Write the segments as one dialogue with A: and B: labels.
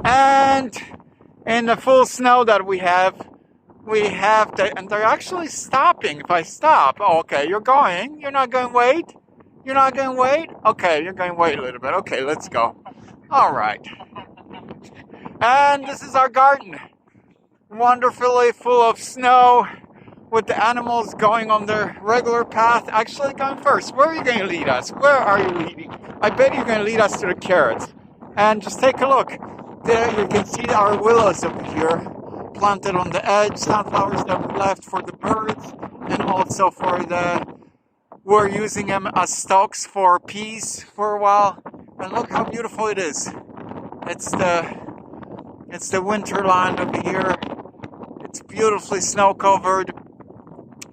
A: And in the full snow that we have and they're actually stopping. If I stop, oh, okay, you're not going wait? You're not going wait? Okay, you're going wait a little bit. Okay, let's go. All right. And this is our garden. Wonderfully full of snow, with the animals going on their regular path, actually going first. Where are you going to lead us? Where are you leading? I bet you're going to lead us to the carrots. And just take a look. There you can see our willows over here, planted on the edge, sunflowers that we left for the birds, and also we're using them as stalks for peas for a while. And look how beautiful it is. It's the winterland over here. It's beautifully snow covered,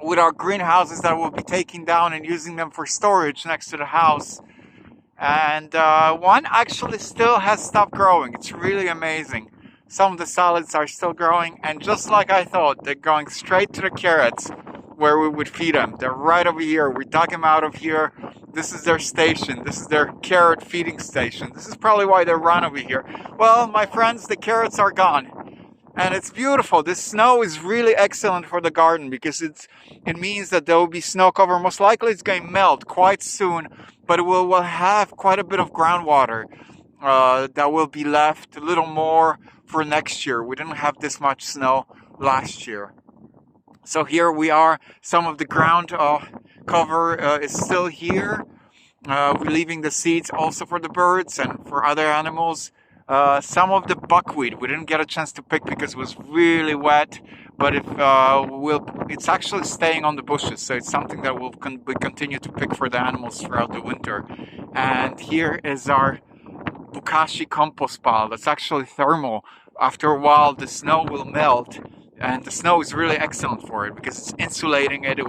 A: with our greenhouses that we'll be taking down and using them for storage next to the house. And one actually still has stopped growing. It's really amazing. Some of the salads are still growing, and just like I thought, they're going straight to the carrots where we would feed them. They're right over here. We dug them out of here. This is their station. This is their carrot feeding station. This is probably why they run over here. Well, my friends, the carrots are gone. And it's beautiful. This snow is really excellent for the garden because it means that there will be snow cover. Most likely it's going to melt quite soon, but we'll have quite a bit of groundwater that will be left, a little more for next year. We didn't have this much snow last year. So here we are. Some of the ground cover is still here. We're leaving the seeds also for the birds and for other animals. Some of the buckwheat we didn't get a chance to pick because it was really wet, but it's actually staying on the bushes, so it's something that we continue to pick for the animals throughout the winter. And here is our bokashi compost pile. That's actually thermal. After a while the snow will melt, and the snow is really excellent for it because it's insulating it.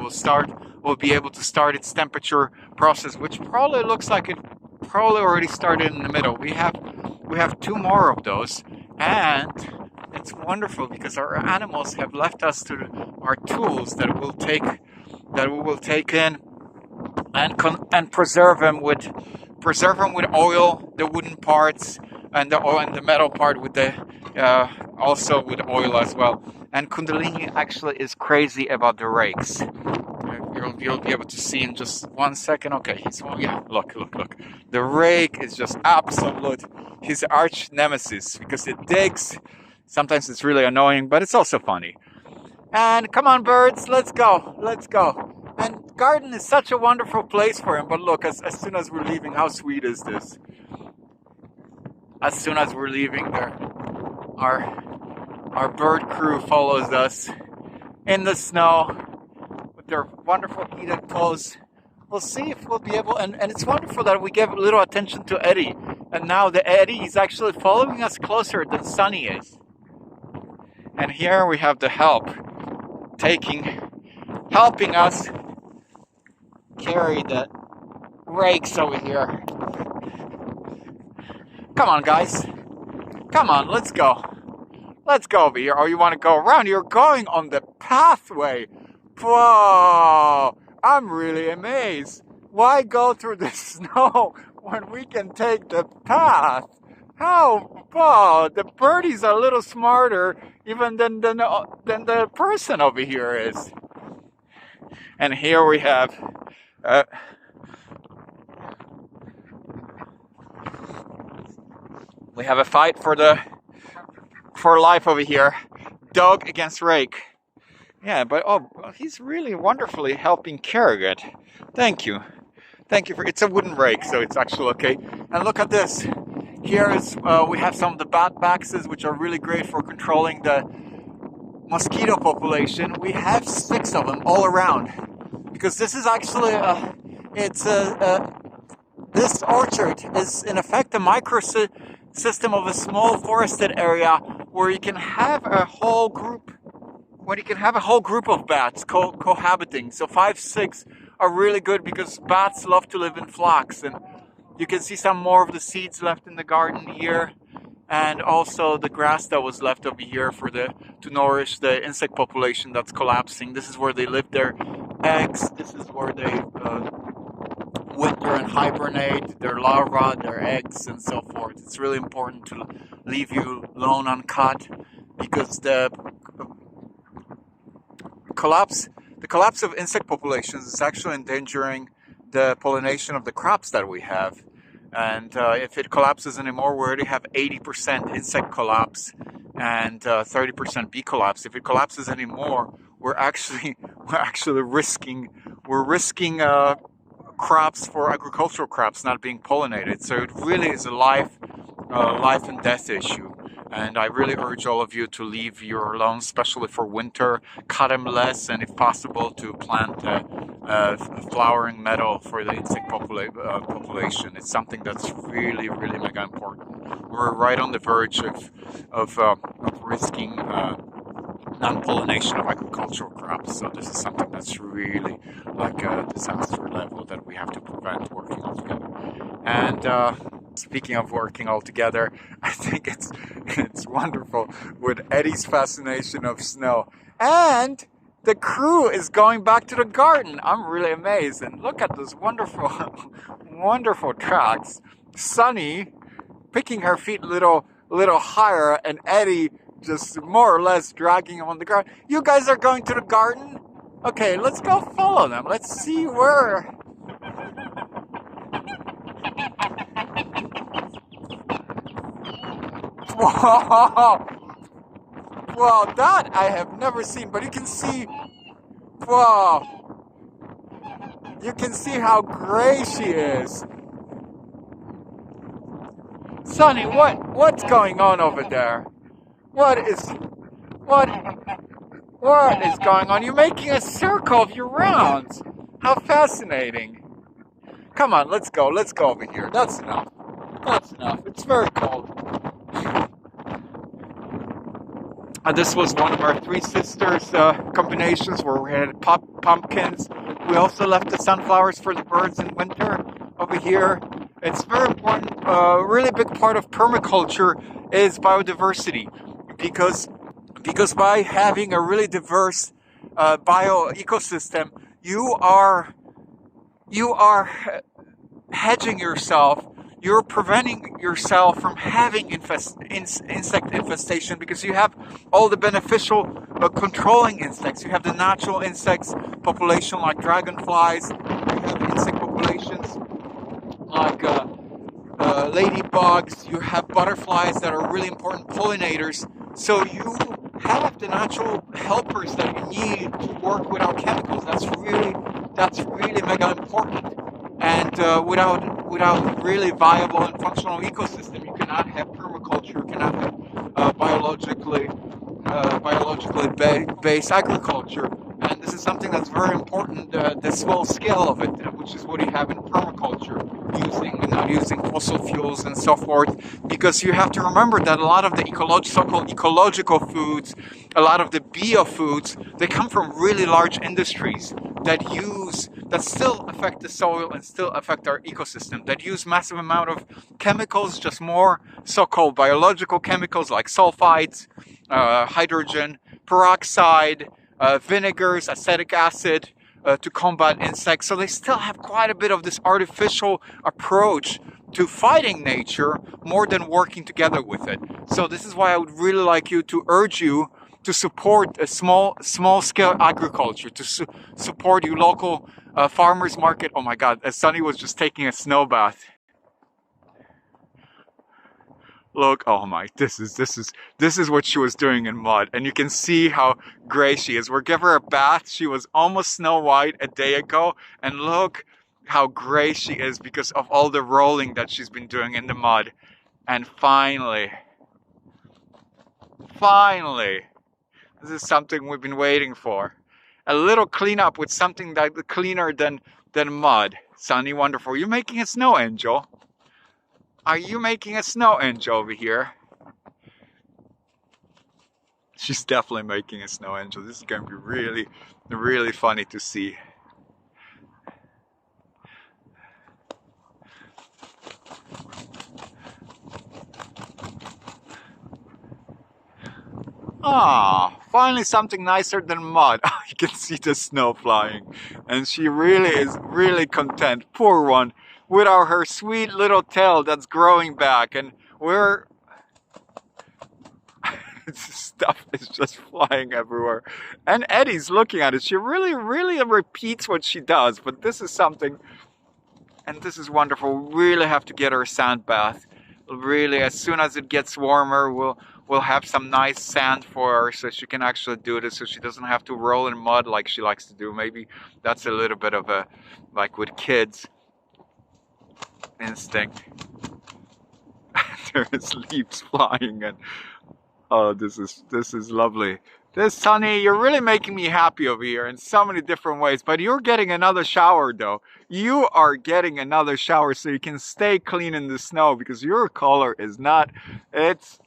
A: We'll be able to start its temperature process, which probably looks like it probably already started in the middle. We have 2 more of those, and it's wonderful because our animals have left us our tools that we will take in and preserve them with oil, the wooden parts, and the oil and the metal part with also with oil as well. And Kundalini actually is crazy about the rakes. You'll be able to see in just 1 second. Okay, look. The rake is just absolute. His arch nemesis because it digs. Sometimes it's really annoying, but it's also funny. And come on, birds, let's go. And garden is such a wonderful place for him. But look, as soon as we're leaving, how sweet is this? As soon as we're leaving, our bird crew follows us in the snow with their wonderful heated clothes. We'll see if we'll be able, and it's wonderful that we gave a little attention to Eddie. And now the Eddie is actually following us closer than Sunny is. And here we have the help, helping us carry the rakes over here. Come on, guys. Come on, let's go. Let's go over here. Or you want to go around? You're going on the pathway. Whoa! I'm really amazed. Why go through the snow when we can take the path? The birdies are a little smarter even than the person over here is. And here we have a fight for life over here. Dog against rake. Yeah, but he's really wonderfully helping carry it. Thank you it's a wooden rake, so it's actually okay. And look at this. Here is we have some of the bat boxes, which are really great for controlling the mosquito population. We have 6 of them all around because this is actually this orchard is in effect a microsystem of a small forested area where you can have a whole group of bats cohabiting. So 5, 6 are really good because bats love to live in flocks. And you can see some more of the seeds left in the garden here, and also the grass that was left over here to nourish the insect population that's collapsing. This is where they live their eggs. This is where they winter and hibernate their larvae, their eggs, and so forth. It's really important to leave you alone uncut, because the collapse of insect populations is actually endangering the pollination of the crops that we have. And if it collapses anymore, we already have 80% insect collapse and 30% bee collapse. If it collapses anymore, we're actually risking crops for agricultural crops not being pollinated. So it really is a life and death issue. And I really urge all of you to leave your lawns, especially for winter. Cut them less, and if possible, to plant flowering meadow for the insect population. It's something that's really, really mega important. We're right on the verge of risking non-pollination of agricultural crops. So this is something that's really like a disaster level that we have to prevent, working all together. And speaking of working all together, I think it's wonderful with Eddie's fascination of snow. And the crew is going back to the garden. I'm really amazed. And look at those wonderful, wonderful tracks. Sunny picking her feet a little higher, and Eddie just more or less dragging him on the ground. You guys are going to the garden? Okay, let's go follow them. Let's see where... Whoa! Well, that I have never seen, but you can see... Whoa! You can see how gray she is. Sonny, what's going on over there? What is going on? You're making a circle of your rounds. How fascinating. Come on, let's go over here. That's enough. It's very cold. This was one of our Three Sisters combinations where we had pumpkins. We also left the sunflowers for the birds in winter over here. It's very important. A really big part of permaculture is biodiversity, because by having a really diverse bio-ecosystem, you are hedging yourself. You're preventing yourself from having insect infestation, because you have all the beneficial controlling insects. You have the natural insects population like dragonflies. You have insect populations like ladybugs. You have butterflies that are really important pollinators. So you have the natural helpers that you need to work without chemicals. That's really mega important. And without really viable and functional ecosystem, you cannot have permaculture. You cannot have biologically based agriculture. And this is something that's very important. The small scale of it, which is what you have in permaculture, not using fossil fuels and so forth. Because you have to remember that a lot of the so-called ecological foods, a lot of the bio foods, they come from really large industries that still affect the soil and still affect our ecosystem, that use massive amount of chemicals, just more so-called biological chemicals like sulfides, hydrogen peroxide, vinegars, acetic acid, to combat insects. So they still have quite a bit of this artificial approach to fighting nature more than working together with it. So this is why I would really like to urge you to support a small scale agriculture, to support your local farmers market. Oh my God, Sunny was just taking a snow bath. Look, oh my, this is what she was doing in mud, and you can see how gray she is. We'll give her a bath. She was almost Snow White a day ago, and look how gray she is because of all the rolling that she's been doing in the mud. And finally, this is something we've been waiting for. A little cleanup with something that cleaner than mud. Sunny, wonderful. You're making a snow angel. Are you making a snow angel over here? She's definitely making a snow angel. This is going to be really, really funny to see. Ah, finally something nicer than mud. You can see the snow flying. And she really is really content, poor one, without her sweet little tail that's growing back. And we're... stuff is just flying everywhere. And Eddie's looking at it. She really, really repeats what she does. But this is something, and this is wonderful. We really have to get her a sand bath. Really, as soon as it gets warmer, we'll have some nice sand for her so she can actually do this, so she doesn't have to roll in mud like she likes to do. Maybe that's a little bit of a, like with kids, instinct. There is leaves flying, and oh, this is lovely. This, honey, you're really making me happy over here in so many different ways. But you're getting another shower, though. You are getting another shower so you can stay clean in the snow, because your color is not... It's...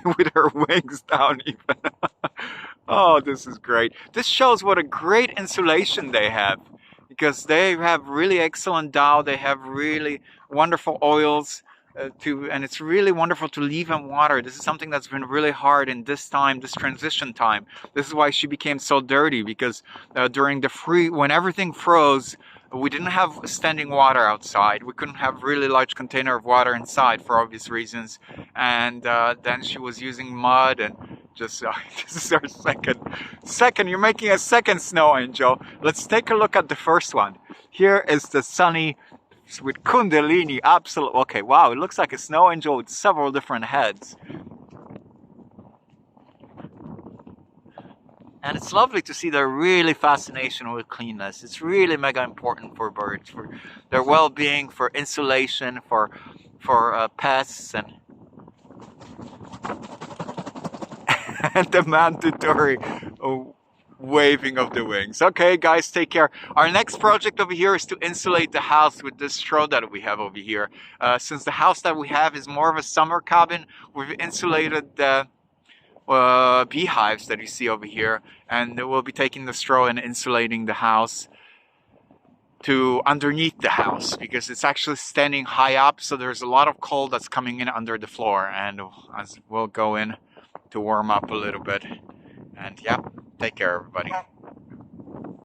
A: with her wings down even. Oh, this is great. This shows what a great insulation they have, because they have really excellent dough. They have really wonderful oils and it's really wonderful to leave in water. This is something that's been really hard in this time, this transition time. This is why she became so dirty, because during the when everything froze, we didn't have standing water outside. We couldn't have really large container of water inside for obvious reasons. And then she was using mud and just, this is our second, you're making a second snow angel. Let's take a look at the first one. Here is the sunny with Kundalini, absolute, okay, wow, it looks like a snow angel with several different heads. And it's lovely to see their really fascination with cleanness. It's really mega important for birds, for their well-being, for insulation, for pests, and and the mandatory waving of the wings. Okay, guys, take care. Our next project over here is to insulate the house with this straw that we have over here. Since the house that we have is more of a summer cabin, we've insulated the beehives that you see over here, and we'll be taking the straw and insulating the house to underneath the house, because it's actually standing high up, so there's a lot of cold that's coming in under the floor, and as we'll go in to warm up a little bit. And yeah, take care, everybody.